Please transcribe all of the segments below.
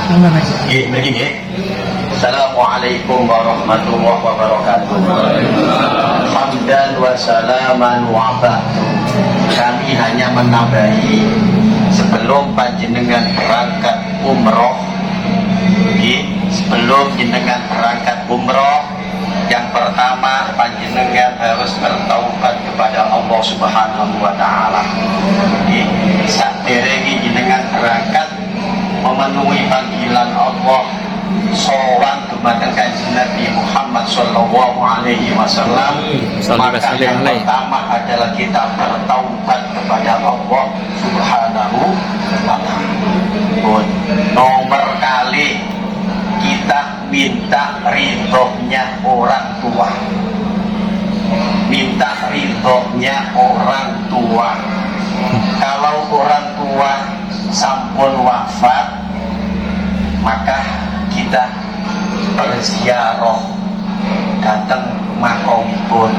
Begini. Assalamualaikum warahmatullahi wabarakatuh. Hamdan wa salaman wa ba'du. Kami hanya menambahi sebelum panjenengan berangkat umroh. Sebelum jenengan berangkat umroh, yang pertama panjenengan harus bertaubat kepada Allah Subhanahu wa taala. Saderenge jenengan berangkat memenuhi panggilan Allah, sowan dumateng Kanjeng Nabi Muhammad sallallahu alaihi wasallam, maka yang pertama adalah kita bertaubat kepada Allah Subhanahu wa taala. Nomor kali kita minta ridhonya orang tua, minta ridhonya orang tua. Kalau orang tua sampun wafat, maka kita berziarah datang makomipun.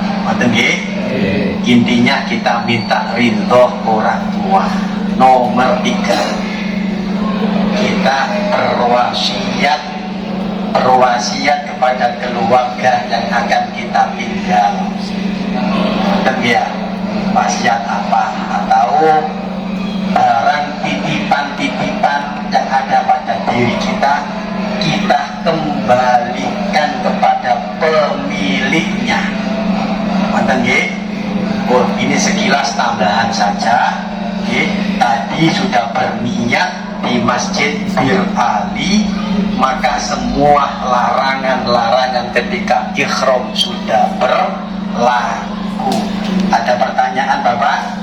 Intinya kita minta ridho orang tua. Nomor 3, kita berwasiat kepada keluarga yang akan kita tinggal. Wasiat apa? Atau barang titipan-titipan yang ada pada diri kita, kita kembalikan kepada pemiliknya. Ini sekilas tambahan saja. Tadi sudah berniat di Masjid Bir Ali, maka semua larangan-larangan ketika ihram sudah berlaku. Ada pertanyaan Bapak?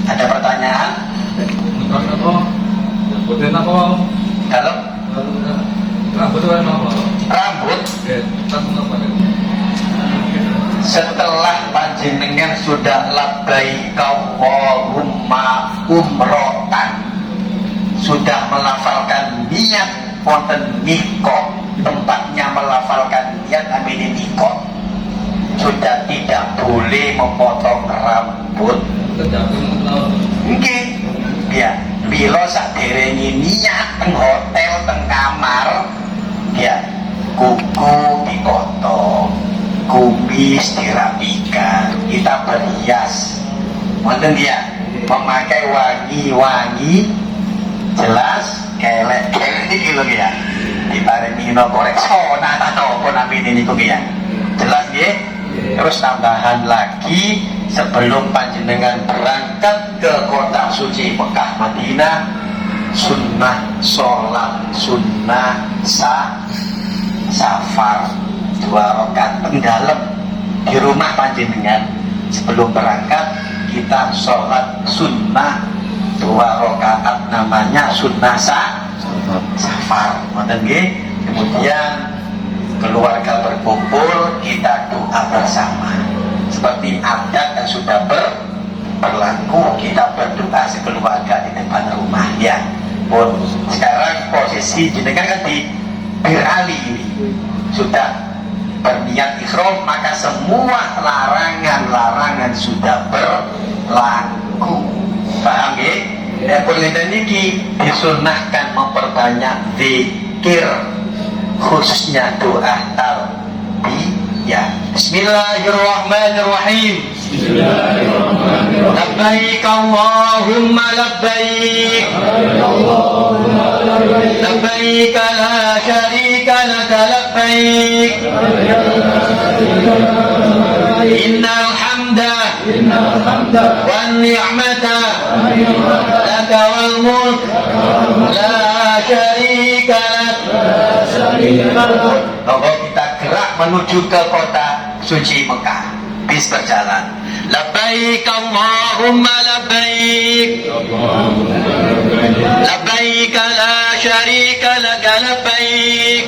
Ada pertanyaan? Dalam rambut setelah panjenengan sudah labbaik Allahumma umrotan, sudah melafalkan niat wonten miqat, tempatnya melafalkan niat amini miqat, sudah tidak boleh memotong rambut. Mungkin ya, bila saderenge niat teng hotel, teng kamar, ya kuku dipotong, kumis dirapikan, kita berhias, wonten ya, memakai wangi-wangi, jelas kelek iki lho ya, diparingi koreksona atau apa namine niku ya, jelas nggih. Terus tambahan lagi, sebelum panjenengan berangkat ke kota suci Mekah Madinah, sunnah sholat sunnah safar 2 rakaat dalam di rumah panjenengan. Sebelum berangkat kita sholat sunnah 2 rakaat, namanya sunnah safar. Kemudian keluarga berkumpul, kita doa bersama seperti adat yang sudah berlaku. Kita berdoa sekeluarga di depan rumah ya. Sekarang posisi jenengan kan di Bir Ali ini sudah berniat ihram, maka semua larangan-larangan sudah berlaku. Paham ya? Penelitian ini disunahkan memperbanyak zikir, khususnya doa talbiyah. Bismillahirrahmanirrahim. Labbaik Allahumma labbaik, labbaik la syarika laka labbaik, innal hamda wan ni'mata laka wal mulk la syarika lak. Kalau kita gerak menuju ke kota suci Mekah, bis berjalan. Labbaik Allahumma labbaik, labbaik la syarika laka labbaik,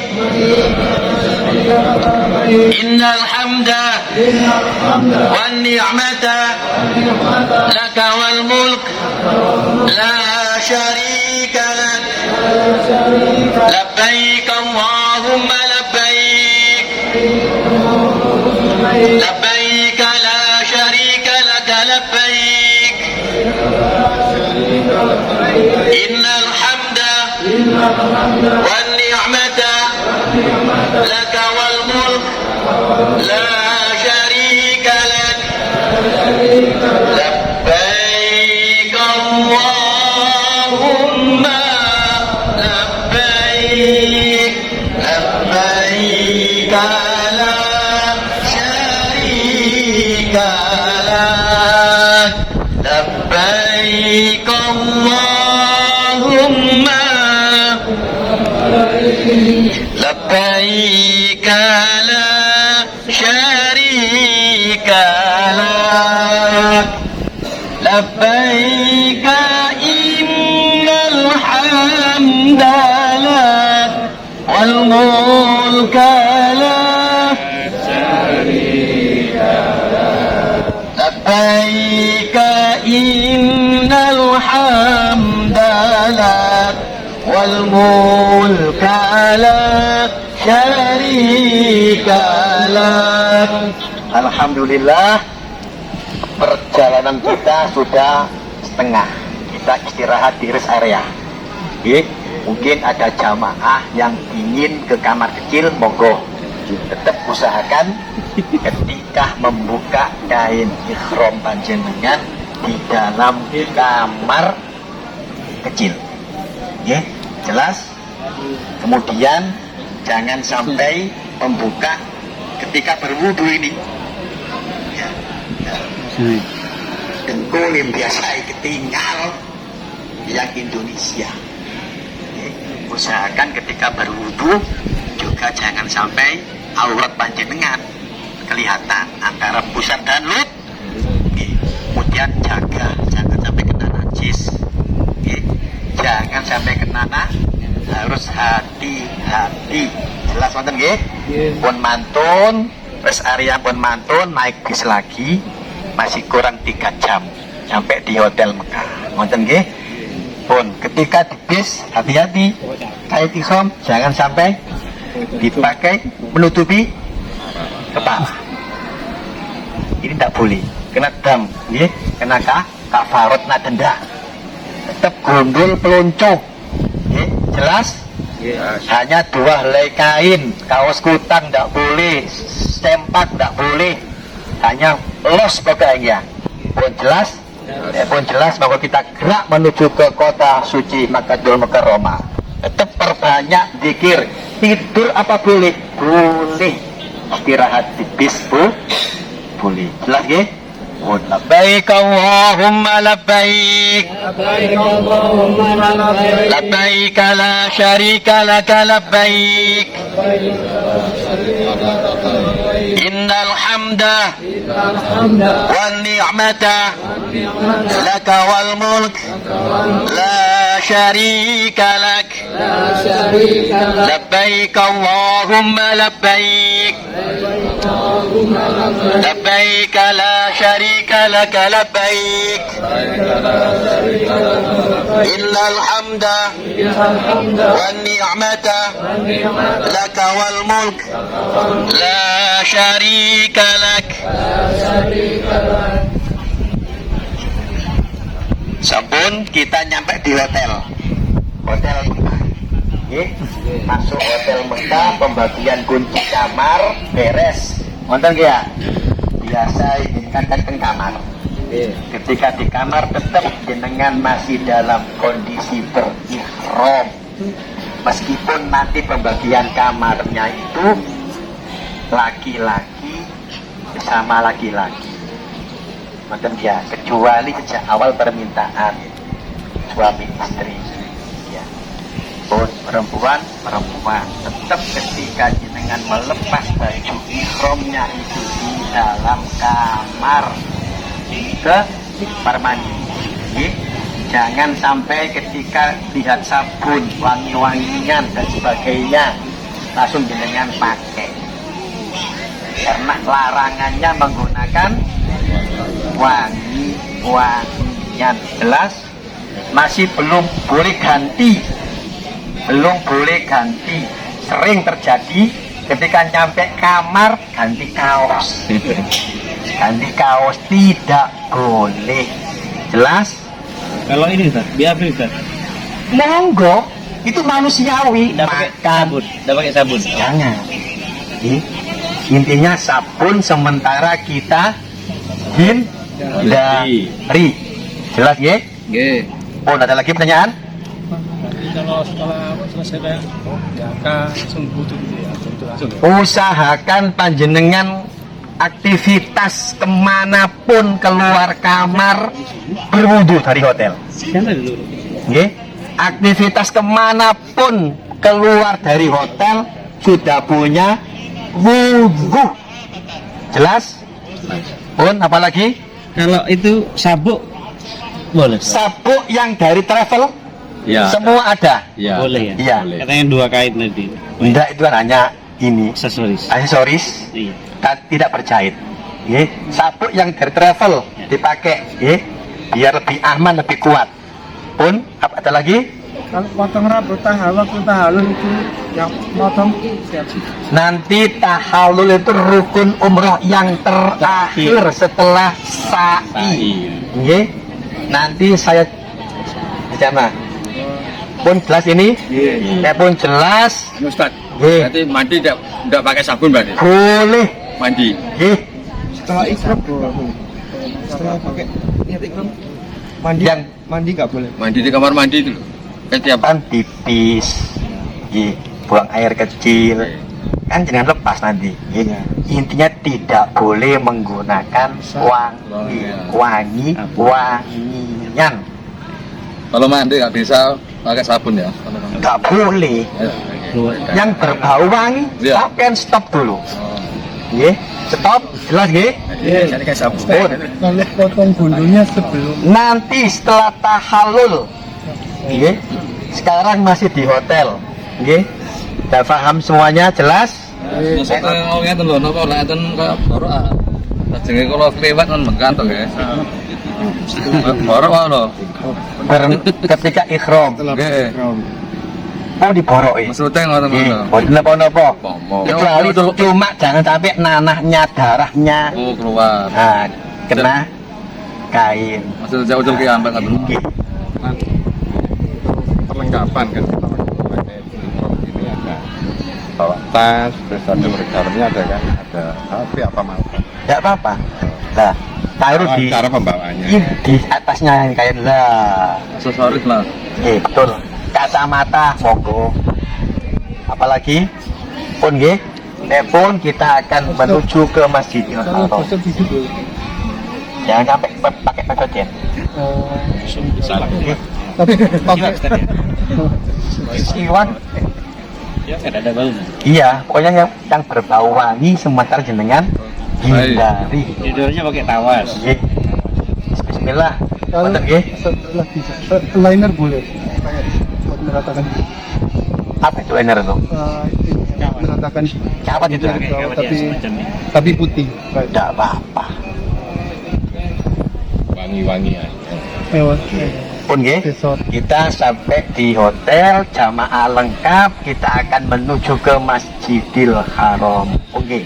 innal hamda wan ni'mata laka wal mulk la syarika lak. Labbaik Allahumma labbaik, labbaik la syarika laka labbaik, innal hamda والنعمة لك والملك لا شريك لك لبيك اللهم لبيك لبيك لا شريك لك لبيك اللهم لبيك لا شريك لك لبيك إن الحمد لك والملك لك لبيك إن الحمد لك والملك لك شريك لك. Alhamdulillah, perjalanan kita sudah setengah. Kita istirahat di rest area. Oke, mungkin ada jamaah yang ingin ke kamar kecil, monggo. Tetap usahakan ketika membuka kain ihram panjenengan di dalam kamar kecil. Oke, jelas? Kemudian jangan sampai membuka ketika berwudu ini. Dengkul yang biasa ketinggal yang Indonesia. Usahakan ketika berwudu juga jangan sampai aurat panjenengan kelihatan antara pusat dan lut. Kemudian jaga jangan sampai kena najis. Jangan sampai kena harus hati-hati. Jelas wonten nggih? Pun mantun, rest area pun mantun, naik bis lagi. Masih kurang 3 jam sampai di hotel Mekah. Wonten nggih? Pun ketika di bis hati-hati. Kain ihram jangan sampai dipakai menutupi kepala. Ini tidak boleh. Kena dam, nggih, kena kafarat na denda. Tetap gondol peluncuh. Nggih, jelas? Hanya 2 helai kain, kaos kutang tidak boleh, sempak tidak boleh. Hanya los pokoknya. Pun jelas? Pun jelas bahwa kita gerak menuju ke kota suci Makkahul Mukarramah. Tetap perbanyak zikir. Tidur apa boleh? Boleh. Istirahat di bis boleh. Jelas nggih? Labbaik Allahumma labbaik labbaik la syarika laka labbaik innal hamda wan ni'mata laka wal mulk la syarika lak labbaik Allahumma labbaik labbaik la syarika laka labbaik innal hamda wan ni'mata laka wal mulk la syarika lak. Sampun kita nyampe di hotel Mekah. Masuk hotel Mekah, pembagian kunci kamar beres. Wonten nggih ya? Biasa ini kan kamar. Ketika di kamar tetap jenengan masih dalam kondisi berihram. Meskipun nanti pembagian kamarnya itu laki-laki bersama laki-laki. Wonten ya, kecuali sejak awal permintaan suami istri. Ya. Pun perempuan tetap ketika jenengan melepas baju ihramnya itu di dalam kamar ke kamar mandi. Jangan sampai ketika lihat sabun, wangi-wangian dan sebagainya langsung jenengan pakai. Karena larangannya menggunakan wangi-wangian. Jelas? Masih belum boleh ganti. Sering terjadi ketika nyampe kamar ganti kaos. Ganti kaos tidak boleh. Jelas? Kalau ini Ustaz, biar Ustaz. Monggo itu manusiawi. Makan Udah pakai sabun. jangan. Intinya sabun sementara kita hindari. Jelas ya? Nggih. Oh, ada lagi pertanyaan? Kalau setelah selesai langsung butuh gitu ya, langsung ya. Usahakan panjenengan aktivitas kemanapun keluar kamar berwudu dari hotel. Nggih. Aktivitas kemanapun keluar dari hotel sudah punya wudu. Jelas? Pun apalagi? Kalau itu sabuk boleh. Sabuk yang dari travel Ya. semua ada. Ya. Boleh ya. Iya. Boleh. Katanya 2 kain tadi. Enggak, itu kan hanya ini Aksesoris. aksesoris Iya. dan tidak berjahit. Nggih. Sabuk yang dari travel dipakai, nggih, biar lebih aman, lebih kuat. Pun apa ada lagi? Kalau potong rambut waktu tahalul itu yang potong siap. Nanti tahalul itu rukun umroh yang terakhir setelah sa'i. Nggih. Nanti saya bicara. Pun jelas ini? Pun jelas. Ustaz, Nggih. berarti mandi tidak pakai sabun berarti? Boleh. Mandi. Nggih. Setelah ikram setelah pakai niat ikram mandi Yang- mandi nggak boleh. Mandi di kamar mandi itu loh. Setiap Kan tipis, nggih, buang air kecil, kan jangan lepas nanti. Nggih. Intinya tidak boleh menggunakan wangian. kalau mandi nggak bisa pakai sabun ya. Nggak boleh. Yang berbau wangi, Iya. sampean stop dulu. Nggih, stop, jelas nggih? Iya, jadi kayak sabun. Kalau potong bulunya sebelum Nanti setelah tahalul, nggih, sekarang masih di hotel, nggih. Sudah paham semuanya, jelas? Saya mau ngeten lho, napa lek enten kaya borok. Lajenge kula kliwat kan mengkan to, guys. Borok wae lho. Ketika ikhram, Nggih. mau diboroki. Maksudnya ngoten Nggih, lho. boten napa-napa. Apa-apa. Kecuali cuma jangan sampai nanahnya, darahnya, Oh, keluar. nah, kena kain. Maksudnya saya ucul ki ambek ngoten. Nggih. Perlengkapan kan kita pakai uniform ini ada bawa tas, terus ada dalamnya ada kan ada HP apa mau Tidak apa-apa. Nah, taruh di cara pembawaannya di atasnya yang kain lah. Aksesoris lah. Betul. Kacamata monggo. Apalagi pun nggih. Pun kita akan menuju ke Masjidil Haram. gosok di situ. Jangan sampai pakai pakai salah Nggih. Tapi pakai Iwan. Ya, ada bau. Iya, pokoknya yang berbau wangi sementara jenengan hindari. Tidurnya pakai tawas. Nggih. Bismillah. kalau Wonten nggih. setelah bisa liner boleh pakai buat meratakan Apa itu liner itu? meratakan Apa itu? tapi putih. Tidak apa-apa. wangi-wangi aja Mewah. Pun nggih. Besok. Kita sampai di hotel jamaah lengkap, kita akan menuju ke Masjidil Haram. Oke.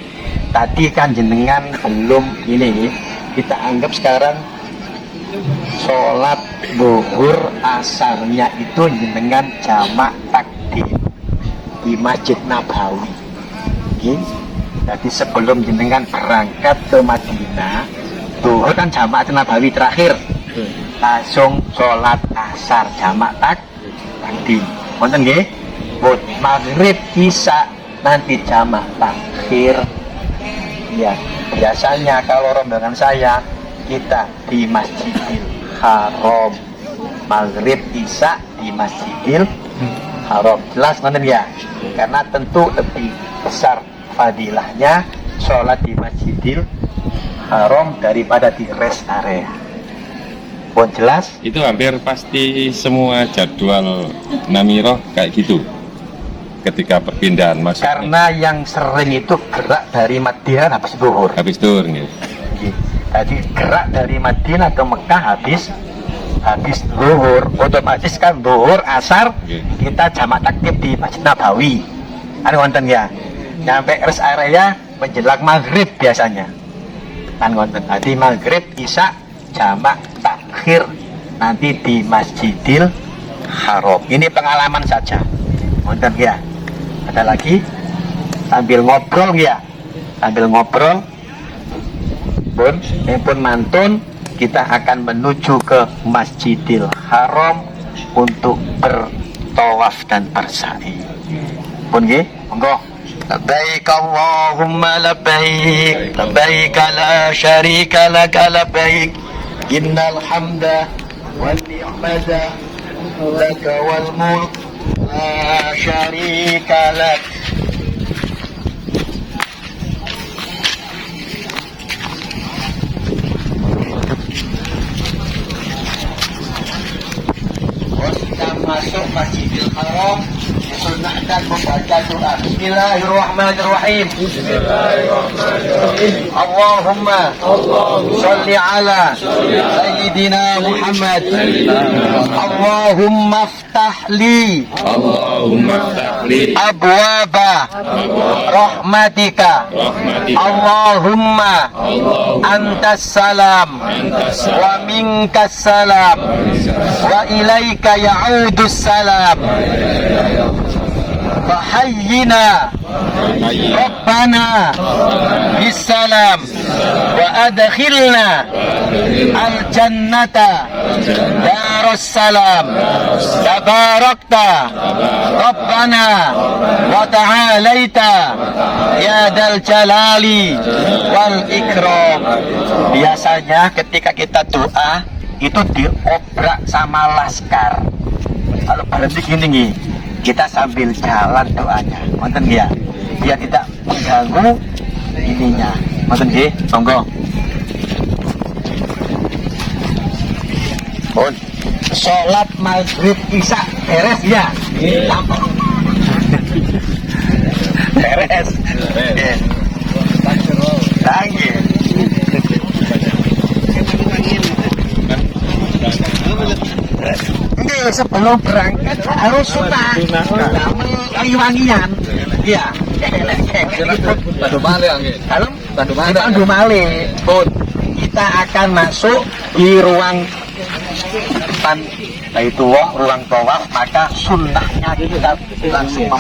Tadi kan jenengan belum ini, kita anggap sekarang sholat zuhur asarnya itu jenengan jamak takdim di Masjid Nabawi. Oke. Jadi sebelum jenengan berangkat ke Madinah, zuhur kan jamak Nabawi terakhir. Langsung sholat asar jamak takdim. Wonten nggih? Buat maghrib isya nanti jamak takhir. Ya, biasanya kalau rombongan saya kita di Masjidil Haram. Maghrib isya di Masjidil Haram. Jelas wonten ya? Karena tentu lebih besar fadilahnya sholat di Masjidil Haram daripada di rest area. Pun jelas? itu hampir pasti semua jadwal Namiroh kayak gitu ketika perpindahan masuk Karena yang sering itu gerak dari Madinah habis zuhur. habis tur gitu. Jadi gerak dari Madinah ke Mekah habis zuhur. Otomatis kan zuhur asar Oke. kita jamak takdim di Masjid Nabawi. Kan wonten ya. Nyampe rest area menjelang maghrib biasanya. Kan wonten. Jadi maghrib isya jamak takhir nanti di Masjidil Haram. Ini pengalaman saja. Wonten ya. Ada lagi? Sambil ngobrol ya. Sambil ngobrol. Pun mantun, kita akan menuju ke Masjidil Haram untuk bertawaf dan bersa'i. Pun nggih, monggo. Labbaik Allahumma labbaik, labbaik la syarika lak labbaik, innal hamda wan ni'mata lak wal mulk la syarika lak. Kita masuk Masjidil Haram, disunahkan membaca doa. Bismillahirrahmanirrahim. Allahumma sholli ala Sayyidina Muhammad. Allahumma ftah li abwaba rahmatika. Allahumma antas salam wa minkas salam wa ilaika ya'udus salam. Fahayyina Rabbana bisalam wa adkhilna al-jannata darussalam. Tabarakta Rabbana wa ta'alaita ya dal jalali wal ikram. Biasanya ketika kita doa itu diobrak sama laskar. Kalau berhenti gini nih, kita sambil jalan doanya, nonton ya, biar tidak mengganggu ininya, nonton nggih, monggo. Pun sholat maghrib isya beres ya, tampang beres, lagi. Ini sebelum berangkat harus sunah wangi-wangian. Iya. Tandu Male nggih. Kalau Tandu Male. Pun kita akan masuk di ruang depan Baitullah, ruang tawaf, maka sunnahnya kita langsung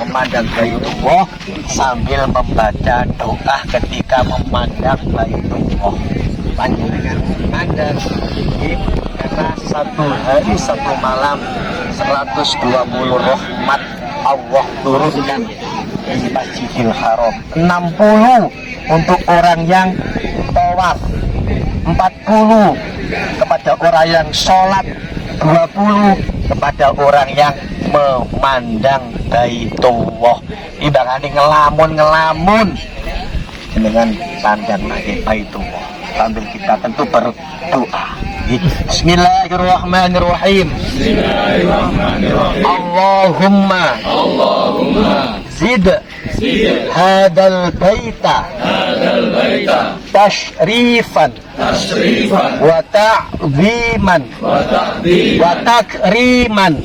memandang Baitullah sambil membaca doa ketika memandang Baitullah. Panjenengan memandang karena satu hari satu malam 120 rahmat Allah turunkan di Masjidil Haram. 60 untuk orang yang tawaf, 40 kepada orang yang sholat, 20 kepada orang yang memandang Baitullah. Ibaratnya ngelamun dengan pandang lagi Baitullah sambil kita tentu berdoa. Bismillahirrahmanirrahim. Allahumma zid hadal baita tashrifan wa ta'ziman wa takriman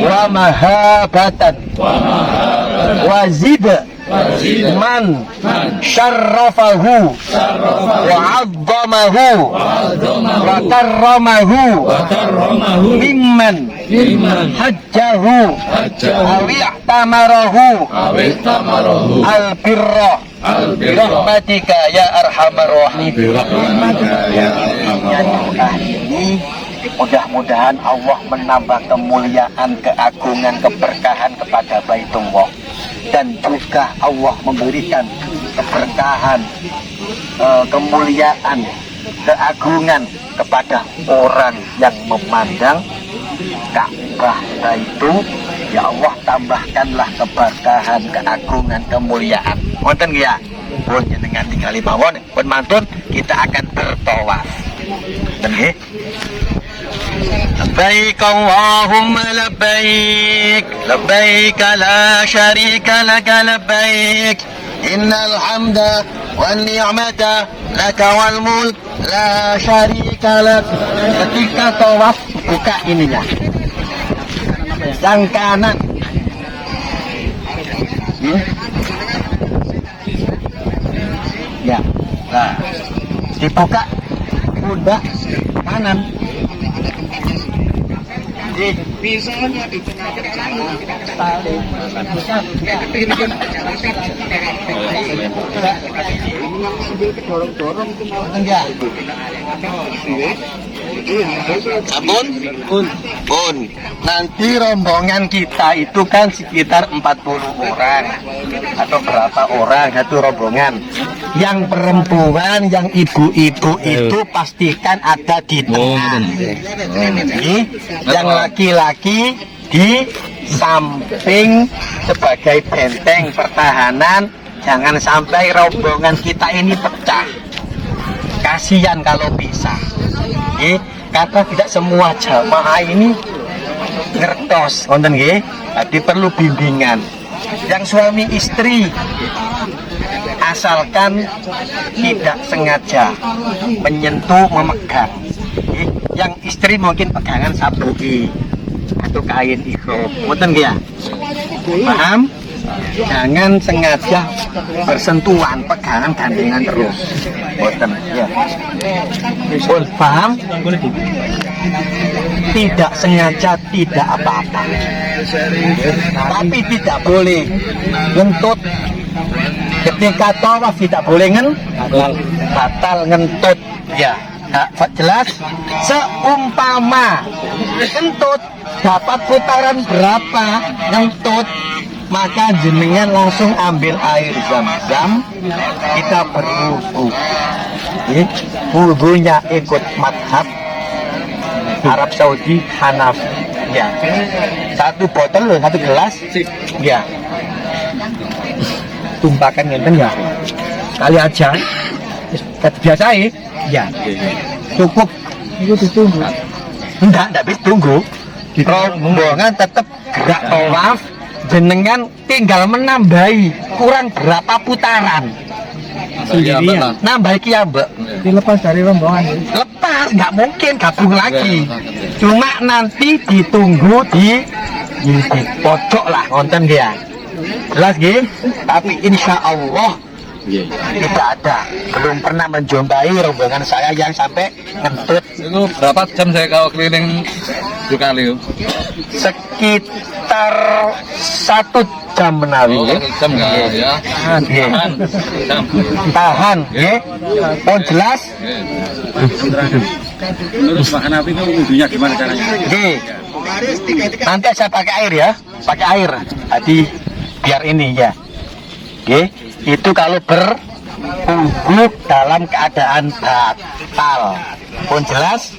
wa mahabatan wa zid man syarrafahu wa 'azzamahu wa karramahu mimman hajjahu aw i'tamarahu al-birra birahmatika ya arhamar rahimin. Mudah-mudahan Allah menambah kemuliaan, keagungan, keberkahan kepada Baitullah, dan juga Allah memberikan keberkahan, kemuliaan, keagungan kepada orang yang memandang Ka'bah itu. Ya Allah, tambahkanlah keberkahan, keagungan, kemuliaan. Wonten ya, pun jenengan tinggali mawon, pun mantun kita akan bertawaf. Nggih. Labbaik Allahumma labbaik, labbaik la syarika lak labbaik, innal hamda wan ni'mata lak wal mulk la syarika lak. Ketika tawaf buka ininya, yang kanan. Ya, nah dibuka pundak kanan. Sampun? Pun. Nanti rombongan kita itu kan sekitar 40 orang atau berapa orang satu rombongan. Yang perempuan, yang ibu-ibu itu pastikan ada di tengah. Yang laki-laki di samping sebagai benteng pertahanan. Jangan sampai rombongan kita ini pecah. Kasihan kalau bisa. Karena tidak semua jamaah ini ngertos, ngonten nggih. Jadi perlu bimbingan. Yang suami istri asalkan tidak sengaja menyentuh, memegang. Yang istri mungkin pegangan sabuki atau kain ikhram, ngonten nggih ya? Paham? Jangan sengaja bersentuhan, pegangan gandengan terus. Boten, ya. Paham? Tidak sengaja tidak apa-apa. Tapi tidak boleh ngentut. Ketika tawaf tidak boleh batal ngentut. Ya, jelas. Seumpama ngentut dapat putaran berapa ngentut, maka jenengan langsung ambil air zam-zam, kita berwudu. Wudunya ikut madhab Arab Saudi Hanafi. Ya, satu botol loh, satu gelas. Ya, tumpahkan ngenten ya, kali aja. Biasa ya, cukup. Itu ditunggu. Enggak bisa tunggu. Rombongan tetap gerak tawaf. Jenengan tinggal menambahi kurang berapa putaran sendirian, nambahi kiambek, dilepas dari rombongan. Lepas, nggak mungkin gabung lagi. Cuma nanti ditunggu di pojok lah, ngonten dia. Jelas gih? Tapi insya Allah tidak ada, belum pernah menjumpai rombongan saya yang sampai ngentut. Itu berapa jam saya kalau keliling juga Leo? Sekitar 1 jam menawi. Oh, 1 jam enggak ya? Tahan, ya. Oh jelas. Terus makan api itu wudhunya gimana caranya? Nanti saya pakai air ya, pakai air. Jadi biar ini ya. Oke, itu kalau berwudu dalam keadaan batal. Pun jelas?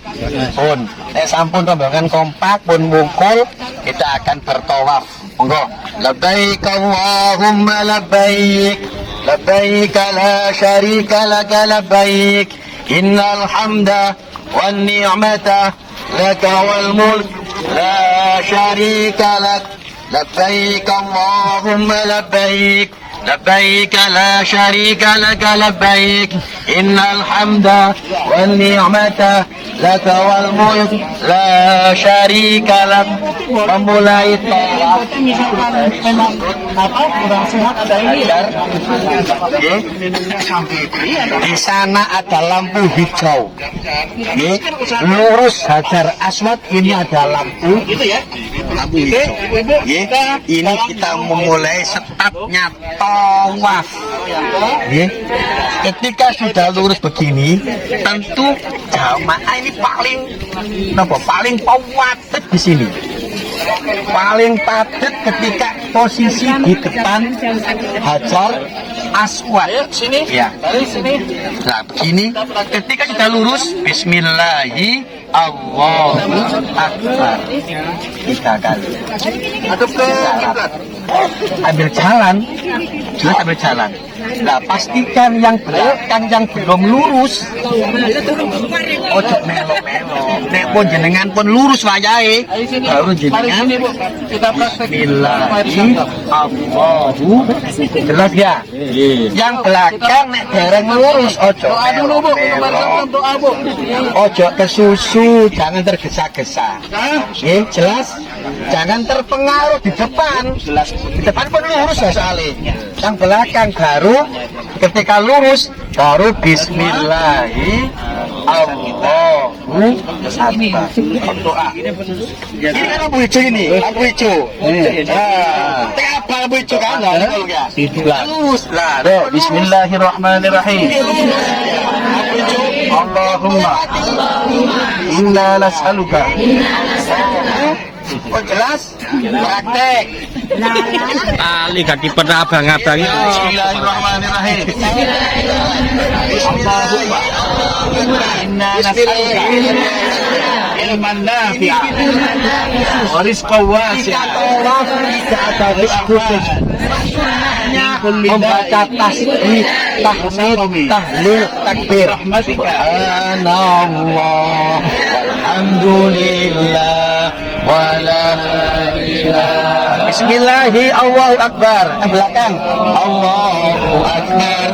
Pun. Sampun rombongan kompak, pun mungkul, kita akan bertawaf. Monggo. Labbaik Allahumma labbaik. Labbaik la syarika laka labbaik. Innal hamda wan ni'mata laka wal mulk la syarika lak. Labbaik Allahumma labbaik. لبيك لا شريك لك لبيك إن الحمد والنعمة لك والملك لا شريك لك. Memulai tawaf di sana ada lampu hijau. Lurus Hajar Aswad ini ada lampu hijau. Ini kita memulai stepnya tawaf. Ketika sudah lurus begini, tentu jamaah ini paling padat di sini. Paling padat ketika posisi di depan Hajar Aswad. Ya. Nah, begini. Ketika sudah lurus, Bismillahi Allahu Akbar 3 kali. Ambil jalan, jelas ambil jalan. Nah, pastikan yang belakang yang belum lurus, ojo melo-melo. Nek pun jenengan pun lurus wayahe, baru jenengan Bismillahi Allahu. Jelas ya? Yang belakang nek dereng lurus, ojo melo-melo. Ojo kesusu, jangan tergesa-gesa. Jelas? Jangan terpengaruh di depan. Di depan pun lurus ya soalnya. Yang belakang baru ketika lurus baru Bismillahi Allahu Akbar. Doa. Ini kan lampu hijau ini, lampu hijau. Apa lampu hijau kan? Halus lah. Bismillahirrahmanirrahim. Allahumma inna nas'aluka. Oh jelas? Praktek. Ali kaki pernah abang-abang itu. Bismillahirrahmanirrahim. Allahumma inna nas'aluka ilman nafi'a wa rizqan wasi'a. Membaca tasbih, tahmid, tahlil, takbir. Subhanallah, alhamdulillah, wala ilaha. Bismillahi, Allahu Akbar. Yang belakang, Allahu Akbar.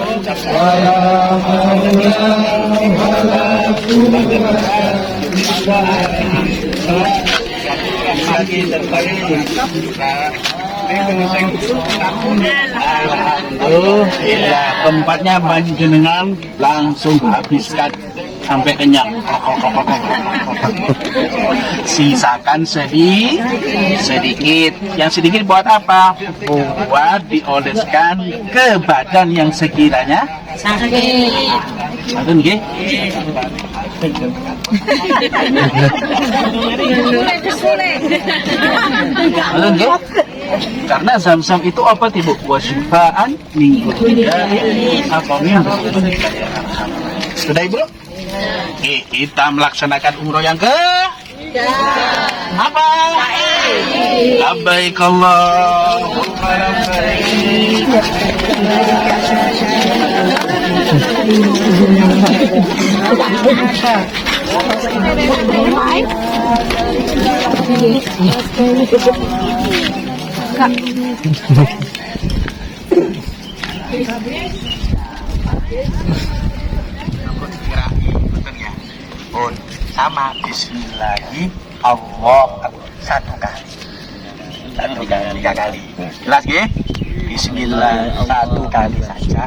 Alhamdulillah, tempatnya panjenengan langsung habiskan sampai kenyang. Sisakan sedikit. Yang sedikit buat apa? Buat dioleskan ke badan yang sekiranya sakit. Sakit nggih? Sakit nggih? Karena zam-zam itu apa tibu? Wasyifaan min kulli da'in apa min sudah ibu? Kita melaksanakan umroh yang ke apa? Labbaik Allahumma labbaik. Sama Bismillahi Allah satu kali, tiga kali. Jelas ya? Bismillah satu kali saja.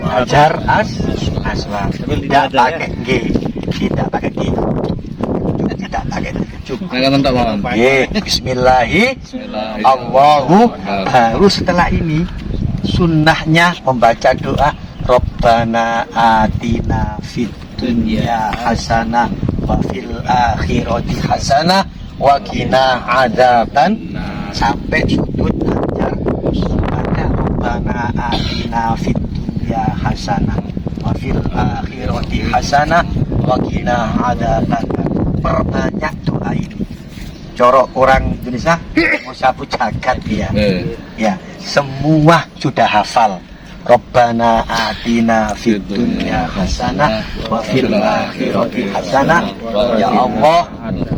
Hajar aswad. Tidak pakai G, tidak pakai G, tidak pakai Bismillahi Allahu. Baru setelah ini sunnahnya membaca doa Rabbana atina fid dunya hasanah wa fil akhirati hasanah wa qina adzaban sampai sudut hajar. Ada Rabbana atina fid dunya hasanah wa fil akhirati hasanah wa qina adzaban. Perbanyak doa ini. Corok orang Indonesia sapu jagat ya. Ya, semua sudah hafal. Rabbana atina fid dunya hasanah wa fil akhirati hasanah. Ya Allah,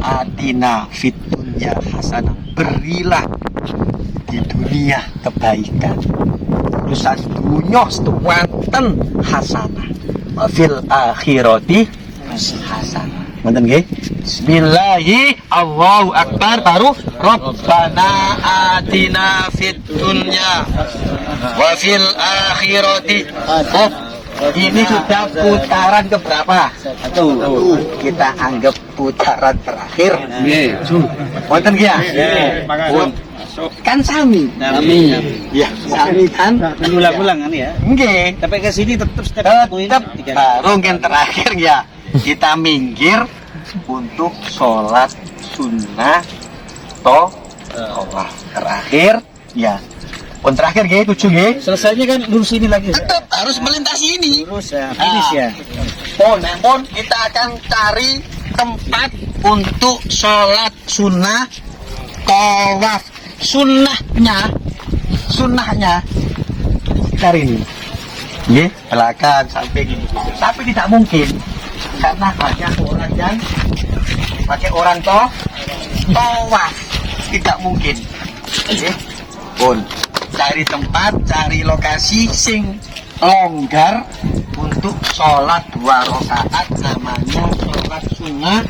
atina fid dunya hasanah. Berilah di dunia kebaikan. Urusan dunya setuanten hasanah. Wa fil akhirati hasanah. Ngoten nggih? Bismillahi Allahu Akbar baru Rabbana atina fid dunya wa fil akhirati. Oh, ini sudah putaran keberapa? Satu. Kita anggap putaran terakhir. Nggih. Wonten nggih ya? Nggih. Kan sami. Ya, sami kan Ulang-ulang kan ya? nggih. Tapi ke sini tetap Baru yang terakhir ya kita minggir untuk sholat sunnah tawaf terakhir ya. Pun terakhir gitu 7 nggih. Selesainya kan lurus ini lagi. Tetap harus melintasi ini. Lurus ya, finish ya. Pun kita akan cari tempat untuk sholat sunnah tawaf. Sunnahnya cari ini. Nggih, belakang sampai gini. Tapi tidak mungkin karena banyak orang yang pakai orang tawaf. Tidak mungkin. Nggih. Pun cari tempat, cari lokasi sing longgar untuk sholat 2 rakaat, namanya sholat sunnah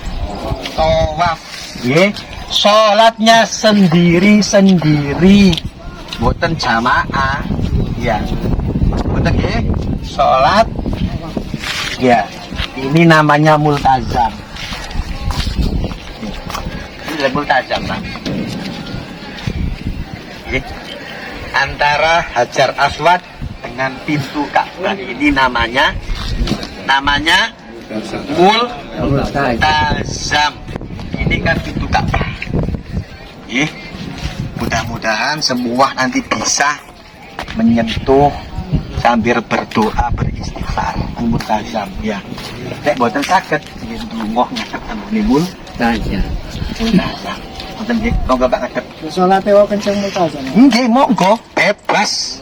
tawaf. Nggih. Sholatnya sendiri-sendiri, bukan jamaah. Ya. Betul ya? Sholat Ya, ini namanya multazam. Ini multazam, Pak. Oke. Antara Hajar Aswad dengan pintu Ka'bah ini namanya multazam. Ini kan pintu Ka'bah. Mudah-mudahan semua nanti bisa menyentuh sambil berdoa beristighfar multazam ya. Nek boten saged yen ndonga ketemu multazam. Boten nggih, monggo Pak ngadep. Salate wae kenceng multazam. Nggih, monggo bebas.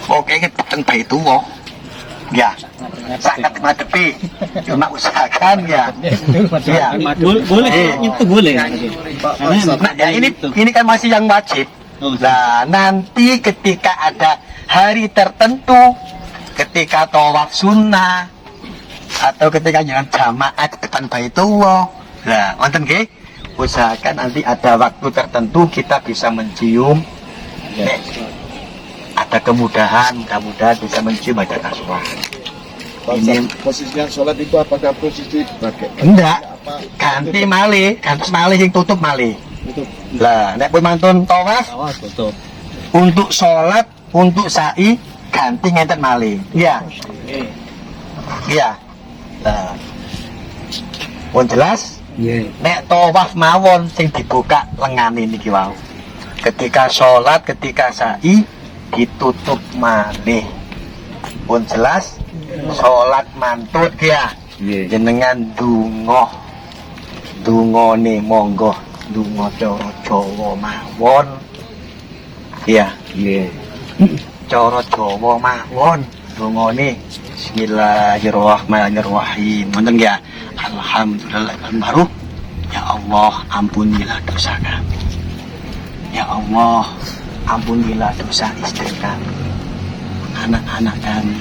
Oke, keteng Baitullah. Ya, sangat ngadepi. Cuma usahakan ya. Ya, Boleh, itu boleh. nah, ya ini kan masih yang wajib. Nah, nanti ketika ada hari tertentu, ketika tawaf sunnah atau ketika jalan jamaah di depan Baitullah, nah, wonten nggih, usahakan nanti ada waktu tertentu kita bisa mencium. Ada kemudahan, mudah-mudahan bisa mencium Hajar Aswad. Ini posisinya sholat itu apakah posisi pakai? enggak, ganti malih yang tutup malih. Lah, nek pun mantun tawaf, Tutup. untuk sholat, untuk sa'i, ganti ngenten malih. Iya. Iya. Lah. Pun jelas? Nek tawaf mawon sing dibuka lengane niki wau. Ketika sholat, ketika sa'i ditutup malih. Pun jelas? Sholat mantut ya. Jenengan dungone monggo donga cara Jawa mawon. Iya. Cara Jawa mawon dungane Bismillahirrahmanirrahim. Wonten ya. Alhamdulillah baru. Ya Allah, ampunilah dosa kami. Ya Allah, ampunilah dosa istri kami, anak-anak kami.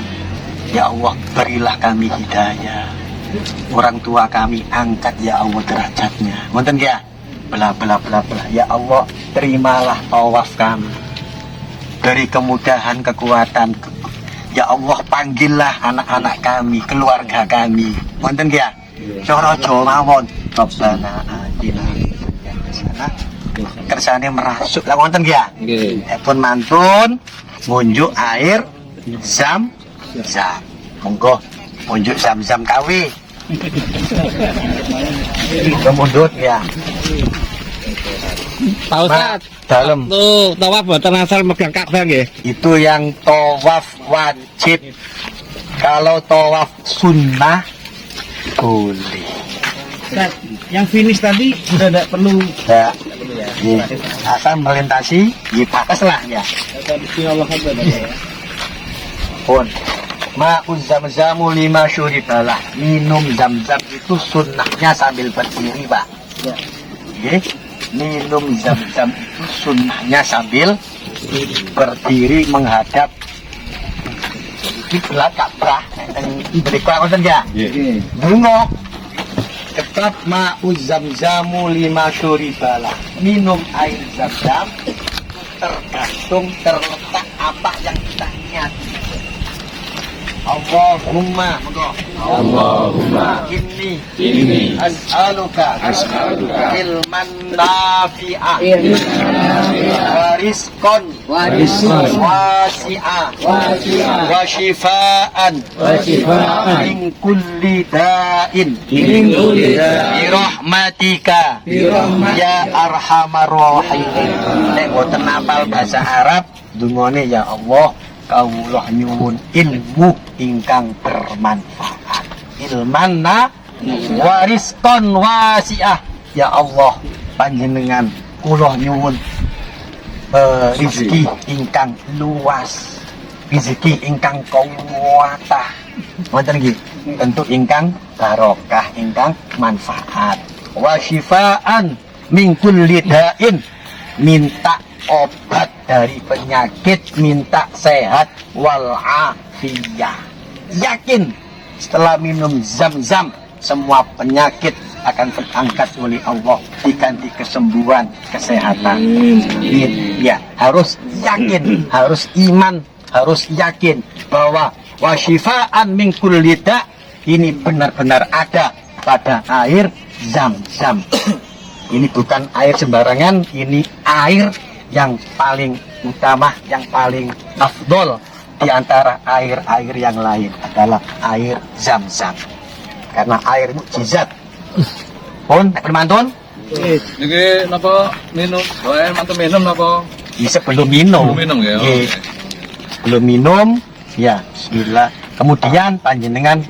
Ya Allah, berilah kami hidayah. Orang tua kami angkat ya Allah derajatnya. Wonten ya? Bla bla bla bla. Ya Allah, terimalah tawaf kami. Dari kemudahan, kekuatan. Ya Allah, panggillah anak-anak kami, keluarga kami. Wonten ya? Cara Jawa mawon. Rabbana atina hasanah. Kersane merasuk lah wonten ya? Nggih. Pun mantun ngunjuk air zam. Monggo ngunjuk zam kawi. Kemundut ya. Pak Ustadz, Dalam tuh tawaf boten asal megang Ka'bah nggih. itu yang tawaf wajib. Kalau tawaf sunnah boleh. Yang finish tadi sudah tidak perlu. Ya. Asal melintasi di batas lah ya. Pun ma'uz zamzamu lima syuribalah. Minum zam-zam itu sunnahnya sambil berdiri, Pak. Ya. Minum zam-zam itu sunnahnya sambil berdiri menghadap kiblat Ka'bah. Berikut wonten ya. Dungo tetap ma'uz zamzamu lima syuribalah. Minum air zam-zam tergantung terletak apa yang kita niat. Allahumma inni as'aluka ilman nafi'ah wa rizqan wasi'ah wa shifaan min kulli da'in bi rahmatika ya arhamar rahimin. Nek boten apal bahasa Arab dungane ya Allah kawula nyuwun ilmu ingkang bermanfaat, ilmanna wariston wasiah. Ya Allah, panjenengan kula nyuwun rezeki ingkang luas, rezeki ingkang kuwatah. Wonten nggih, tentu ingkang barokah, ingkang manfaat. Wa syifaan min kulli da'in, minta obat dari penyakit, minta sehat wal'afiyah. Yakin setelah minum zam-zam semua penyakit akan terangkat oleh Allah, diganti kesembuhan, kesehatan. Ya, harus yakin, harus iman, harus yakin bahwa wasyifaan min kulli da', ini benar-benar ada pada air Zam-Zam. Ini bukan air sembarangan, ini air yang paling utama, yang paling afdol di antara air-air yang lain adalah air Zam-Zam. Karena air mukjizat. Pun, mantun? Niki napa minum? Wae mantep minum napa? Sebelum minum. Belum minum ya. Nggih. Belum minum, ya bismillah. Kemudian panjenengan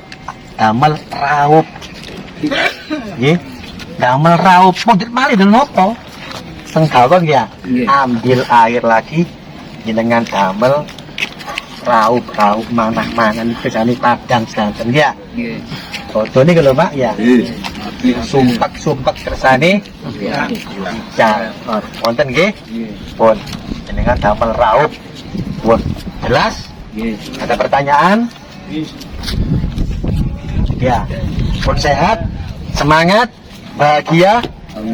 damel raup. Nggih. Damel raup mundhut malih den napa? Teng galon ya. Ambil air lagi jenengan damel raup manah-mangan kesane padang sedanten ya. Nggih. Foto ini kalau Pak ya. Sumpak kersane wonten nggih pun jenengan damel raup pun jelas ada pertanyaan ya pun sehat semangat bahagia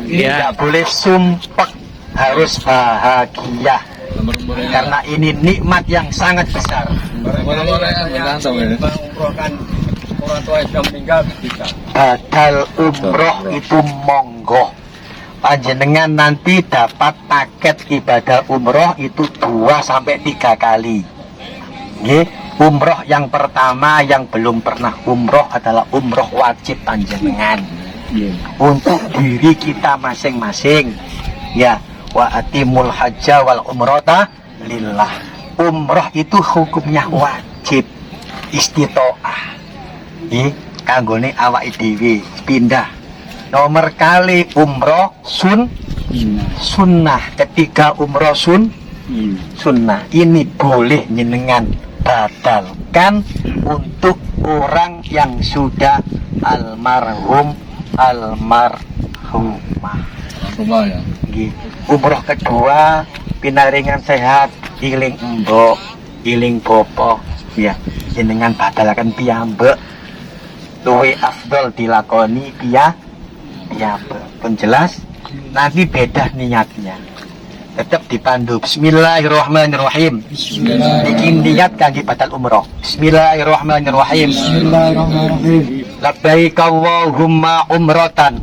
tidak boleh sumpek harus bahagia karena ini nikmat yang sangat besar. Orang tua yang meninggal bisa. Badal umroh itu monggo. Panjenengan nanti dapat paket ibadah umroh itu 2 sampai 3 kali. Nggih, umroh yang pertama yang belum pernah umroh adalah umroh wajib panjenengan. Untuk diri kita masing-masing. Ya, wa atimul hajja wal umrata lillah. Umroh itu hukumnya wajib. Istitoah. Kanggone awake dhewe pindah. Nomor kali umroh sunnah. Ketiga umroh sunnah. Ini boleh jenengan batalkan untuk orang yang sudah almarhumah. Rumah ya. Umroh kedua pinaringan sehat, iling mbok, iling bopo, ya jenengan batalkan piyambak. Luwe afdol dilakoni ya pun jelas nanti beda niatnya tetap dipandu bismillahirrahmanirrahim bikin niat kangge batal umroh bismillahirrahmanirrahim labbaik Allahumma umratan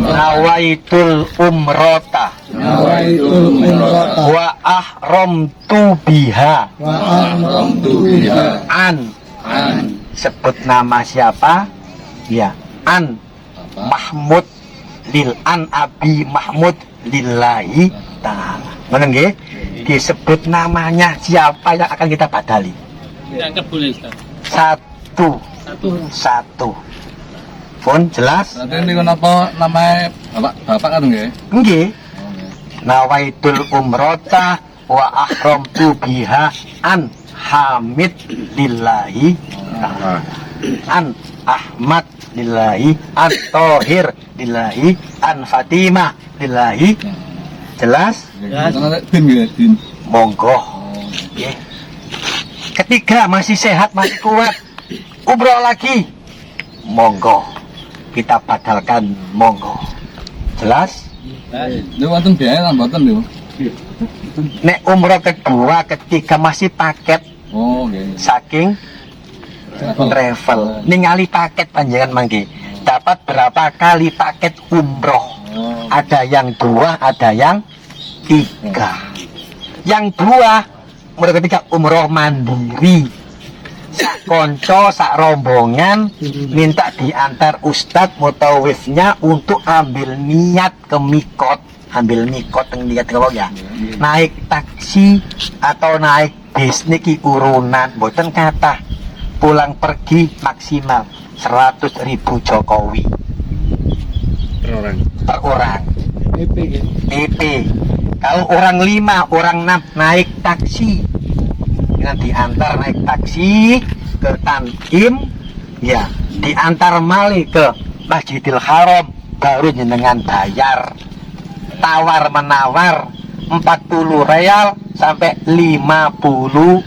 nawaitul umrata wa ahramtu biha an sebut nama siapa ya an Mahmud lil an Abi Mahmud lillahi ta'ala benar nggih disebut namanya siapa yang akan kita badali Diangkat boleh Ustaz. satu pun jelas Nanti ini kenapa namanya bapak kan nggih? nggih nawaitul umrata wa ahramtu biha an Hamid lillahi an Ahmad lillahi an Tohir lillahi an Fatimah lillahi jelas monggo ketiga masih sehat masih kuat umroh lagi monggo kita batalkan monggo jelas Lu wonten biaya lan mboten lho. nek umroh kedua ketika masih paket saking travel ningali paket panjangan mangke dapat berapa kali paket umroh ada yang 2 ada yang 3 yang 2 umroh ketiga umroh mandiri sak konco sak rombongan minta diantar ustadz mutawifnya untuk ambil niat ke mikot niat kalau ya naik taksi atau naik bis niki urunan boten kata pulang pergi maksimal 100.000 Jokowi per orang PP kalau orang 5 orang 6 naik taksi dengan diantar naik taksi ke Tankim ya diantar mali ke Masjidil Haram baru jenengan bayar tawar menawar 40 real sampai 50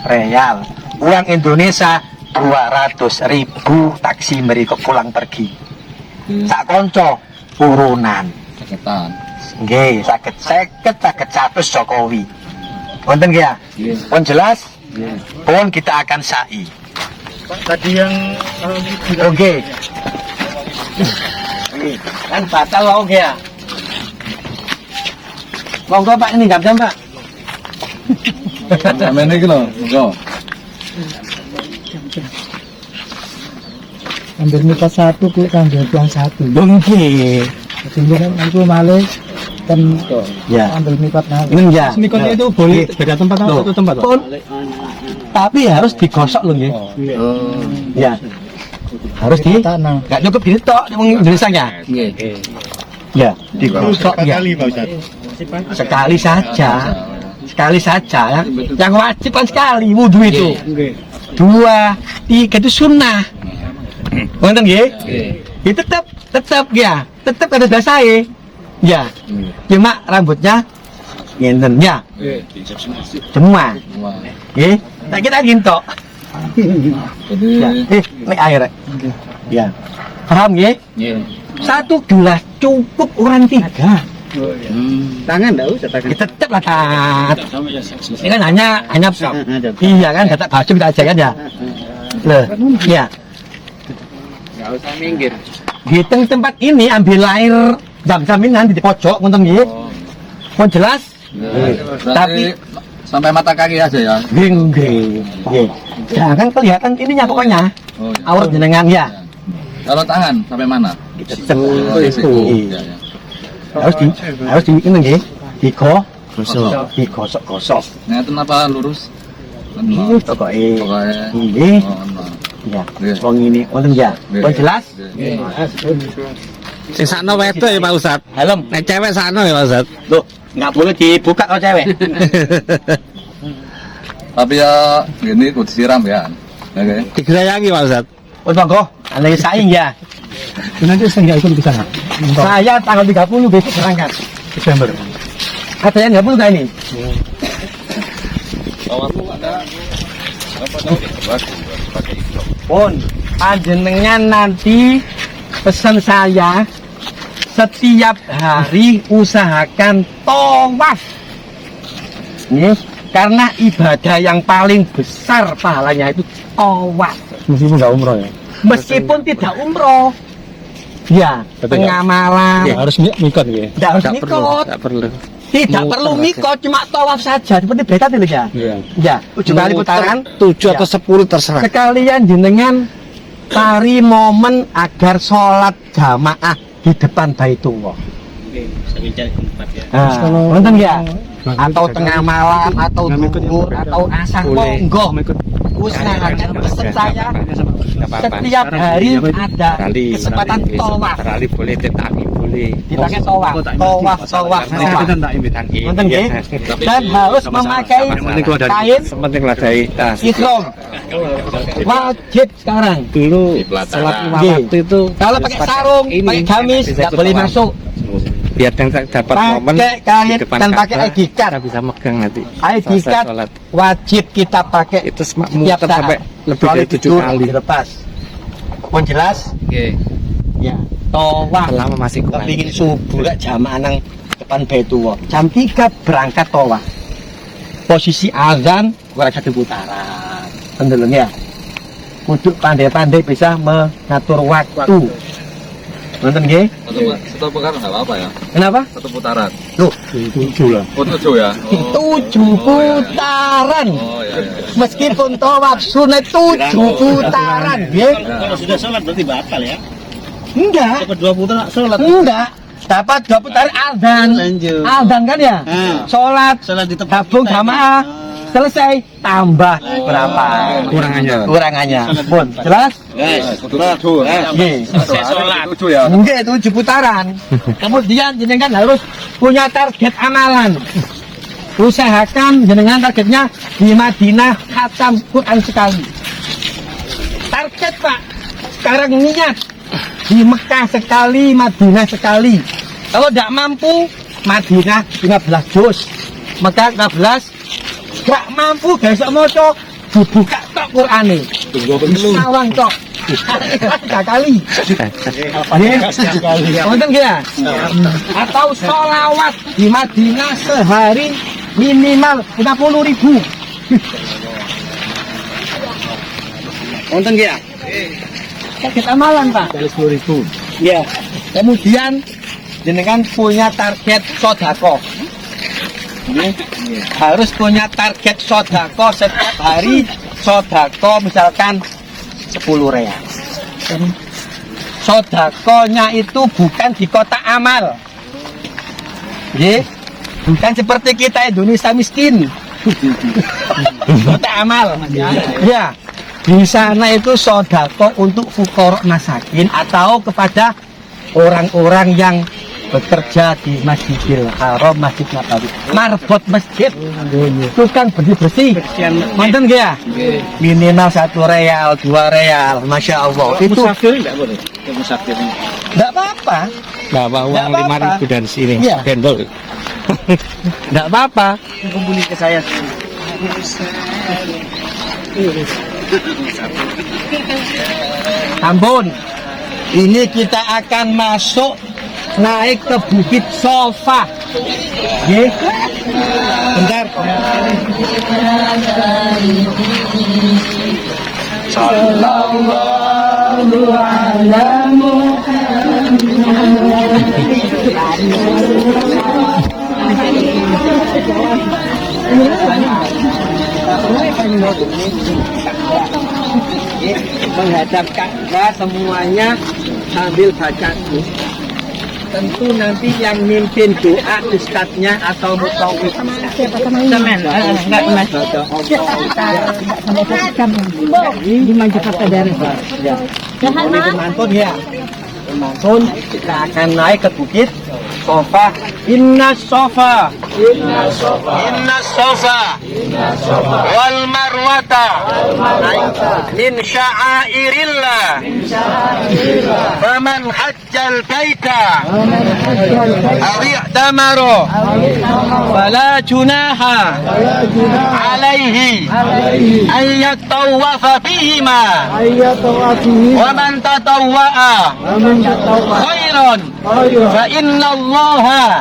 real uang Indonesia 200.000 taksi mereka pulang pergi sak konco urunan Saketan. nggih saged 100 Jokowi wonten ya pun jelas pun kita akan sa'i Tadi yang Oke. Kan batal oke ya. Monggo Pak ini jam Pak. Sampeyan iki lho, monggo. ambil mikat satu klik ambil buang satu. Nggih. Sehingga kan aku malih kan Ya. ambil mikat nah. Ya. Mikotnya itu boleh beda tempat atau satu tempat, Pak? Pun, tapi harus digosok loh nggih. Ya. Harus di Tanah. enggak cukup gini tok wong Indonesia ya. Ya, digosok ya. Sekali saja. Sekali saja ya. Yang wajib kan sekali wudu itu. Dua, tiga itu sunnah. Wonten nggih? Ya tetap ya. Tetap ada dasare. Ya. Cuma rambutnya ngenten ya. Semua. Nggih. Tak kita gintok. Jadi Ya. Nek air. Ya. Paham nggih? Satu gelas cukup orang 3. Tangan enggak usah tangan. Ya, tetap lah Tat. Ini kan hanya iya kan kata baju kita aja kan ya. Loh, ya. Enggak usah minggir. Di tempat ini ambil air jam-jam ini nanti di pojok ngoten nggih. Mau jelas? tapi sampai mata kaki aja ya. Nggih. Jangan kelihatan ininya pokoknya. Oh, ya. Aurat jenengan ya. Kalau tangan sampai mana? Tetep Oh, itu. iya, iya. Harus di ini nggih. Digosok-gosok. Ngeten apa lurus? Ini pokoknya. Pokoknya. Nggih. Oh, no. Ya. Nggih. Wong ini wonten ya. Nggih. Wong jelas? Sing sakno wedok ya Pak Ustad. Helm. Nek cewek sakno ya Pak Ustad. Loh, nggak boleh dibuka kalau cewek. Tapi ya gini kudu disiram ya. Oke. Digerayangi Pak Ustad. Oh, monggo. Anda saing ya. Nanti saya enggak ikut di sana. Saya tanggal 30 besok berangkat Desember. Ada yang 30 nggak ini? Pun, panjenengan nanti pesan saya setiap hari usahakan tawaf. Nih, karena ibadah yang paling besar pahalanya itu tawaf. Meskipun enggak umroh ya. Meskipun tidak umroh. Ya, Betul, ya? pengamalan. Ya, harus mikot ya. Tidak harus mikot. Enggak perlu. Tidak perlu mikot, cuma tawaf saja. Seperti mereka tadi ya. Iya. Ya, 7 kali putaran. 7 Ya. atau 10 terserah. Sekalian jenengan cari momen agar sholat jamaah di depan Baitullah. Nah, nonton ya? Atau tengah malam, atau duhur, atau asar, monggo. Usahakan pesan saya setiap hari ada kesempatan tawaf. Terali boleh, tetapi boleh. Dipakai tawaf. Nonton nggih? Dan harus memakai kain Penting lah dari tas. ihram. Wajib sekarang. Dulu salat lima Nggih. waktu itu Kalau pakai sarung, pakai gamis, bisa nggak ikut boleh tawaf. masuk. Biar dapat momen Pakai kain di depan dan pakai Ka'bah, ID card. kita bisa megang nanti. ID Selesai card sholat. wajib kita pakai Itu setiap muter saat. sampai lebih Kecuali dari 7 tidur, kali. dilepas. Pun jelas? Oke. Ya. Tawaf. Selama masih kuat. Kepingin subuh gak jamaah nang depan Baitullah. Jam 3 berangkat tawaf. Posisi azan kurang 1 putaran. Pendeleng ya. Untuk pandai-pandai bisa mengatur waktu. Nonton nggih? Satu putaran nggak apa-apa ya. Kenapa? Satu putaran. Loh, 7 lah. Oh 7 ya. Oh. 7 putaran. Oh ya. Meskipun tawaf sunat 7 putaran, nggih. Kalau sudah sholat berarti batal ya? Enggak. Dapat 2 putaran sholat. Enggak. Dapat 2 putaran azan. Lanjut. Azan kan ya? Salat Sholat di tempat gabung kita. jamaah selesai tambah berapa kurangannya pun jelas nggih Sholat. 7 ya. nggih 7 putaran kemudian jenengan harus punya target amalan usahakan jenengan targetnya di Madinah khatam Quran sekali target Pak sekarang niat di Mekah sekali Madinah sekali kalau tidak mampu Madinah 15 juz Mekah 15 gak mampu besok moco dibuka tok Qur'ane sawang tok 3 kali nonton ya atau sholawat di Madinah sehari minimal 50.000 Wonten ya? Sakit amalan Pak. Dari 10.000. Ya. Kemudian jenengan punya target sodako. Harus punya target sodako setiap hari. Sodako misalkan 10 real. Sodakonya itu bukan di kotak amal. Bukan seperti kita Indonesia miskin. Kotak amal. Ya. Di sana itu sodako untuk fuqara masakin atau kepada orang-orang yang bekerja di Masjidil Haram, Masjid Nabawi, marbot masjid, tukang bersih-bersih, mantan ya? Minimal 1 real, 2 real, masya Allah. Itu Musafir enggak boleh. Musafir. enggak apa-apa, Bawa uang Nggak apa-apa. 5.000 dari sini. Iya. Cendol. enggak apa-apa. Kumpulin ke saya. Ampun, ini kita akan masuk naik ke Bukit Sofa. Bentar. Menghadap Ka'bah semuanya sambil baca doa. Tentu nanti yang mimpin doa ustadznya atau mutawif. Ini mantun ya. Mantun kita akan naik ke bukit Sofa. Inna Sofa. Inna Sofa. Wal Marwata. Min sya'airillah. Faman hajjal baita. I'tamara. Fala junaha. Alaihi. Ayyatawafa bihima. Wa man tatawwa'a khairan fa inna Allaha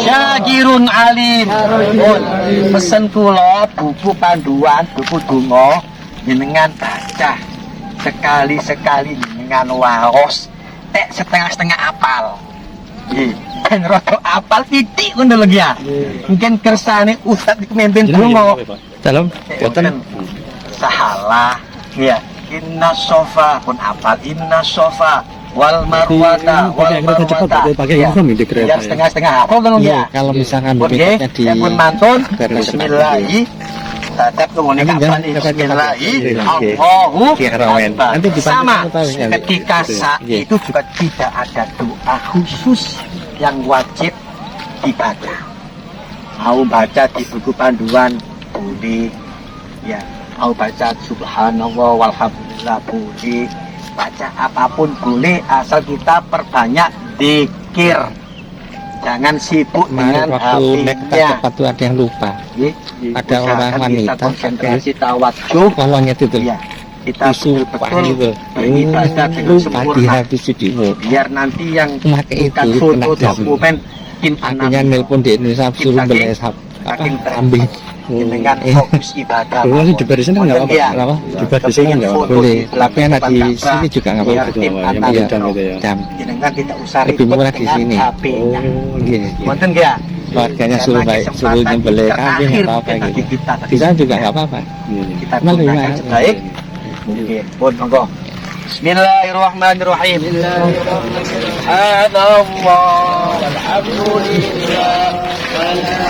syakirun alim. Pesen kula buku panduan, buku donga jenengan baca sekali-sekali jenengan waos tek setengah-setengah apal. Nggih, ben rada apal titik ngono lho ya. Mungkin kersane ustaz iki mimpin donga. Dalam Boten salah. Ya, inna sofa pun apal inna sofa wal marwata wal marwata. Ya, biar setengah-setengah apa dong ya. Kalau misalkan Oke, BPK di ya pun mantun. Garis Bismillahi. Tatap kemudian kapan Bismillahi. Allahu Akbar. Nanti dibantu Sama. tahu ya. Ketika saat itu juga tidak ada doa khusus yang wajib dibaca. Mau baca di buku panduan boleh, ya. Mau baca subhanallah walhamdulillah boleh, baca apapun boleh asal kita perbanyak zikir. Jangan sibuk Kemarin dengan waktu naik kereta HP-nya. cepat tuh ada yang lupa. Ada orang Usahakan wanita kita konsentrasi tawadhuh. Tolongnya itu Ya, kita disumpah betul gitu. beribadah dengan Lupa sempurna. dihabis video. Biar nanti yang Pakai itu bukan kena foto jam. dokumen Akhirnya nelpon di Indonesia suruh beli kambing. dengan fokus ibadah. Kalau sih di barisan kan nggak apa-apa. Iya. Kenapa? Di barisan kan nggak apa-apa. Boleh. Tapi anak di sini juga nggak apa-apa. Iya, jam. Jangan kita usah Lebih ribet murah di dengan sini. HP-nya. Iya. Wonten nggak? Keluarganya suruh baik, suruh nyembelih kambing atau apa gitu. Di sana juga nggak apa-apa. Kita Cuma lebih gunakan mahal. sebaik mungkin. Pun monggo. Bismillahirrahmanirrahim. Subhanallah walhamdulillah.